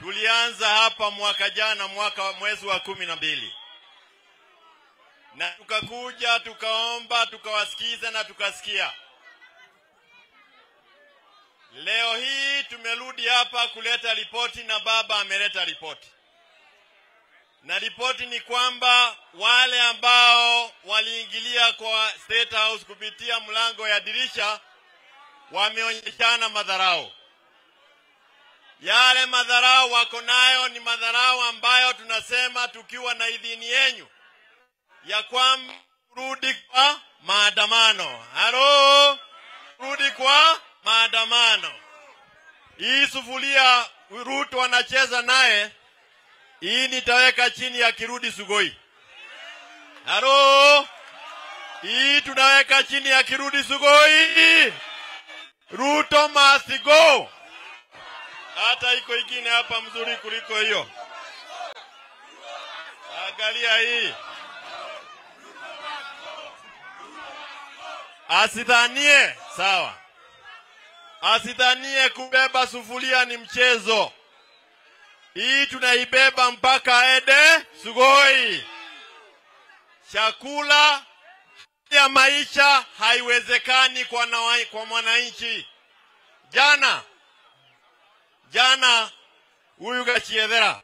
tulianza hapa mwaka jana mwezi wa 12. Na tukakuja, tukaomba, tukawasikiza na tukasikia. Leo hii tumerudi hapa kuleta ripoti na baba ameleta ripoti. Na ripoti ni kwamba wale ambao waliingilia kwa State House kupitia mlango ya dirisha wameonyeshana madharau. Yale madharau wako nayo ni madharau ambayo tunasema tukiwa na idhini yenu ya kwamba rudi kwa maandamano. Halo, rudi kwa maandamano. Hii sufuria Ruto anacheza naye, hii nitaweka chini ya Kirudi Sugoi. Halo, hii tunaweka chini ya Kirudi Sugoi. Ruto must go. Hata iko ingine hapa mzuri kuliko hiyo. Angalia hii. Asidhanie, sawa. Asidhanie kubeba sufuria ni mchezo. Hii tunaibeba mpaka aende Sugoi. Chakula ya maisha haiwezekani kwa mwananchi. Jana huyu Gachiedhera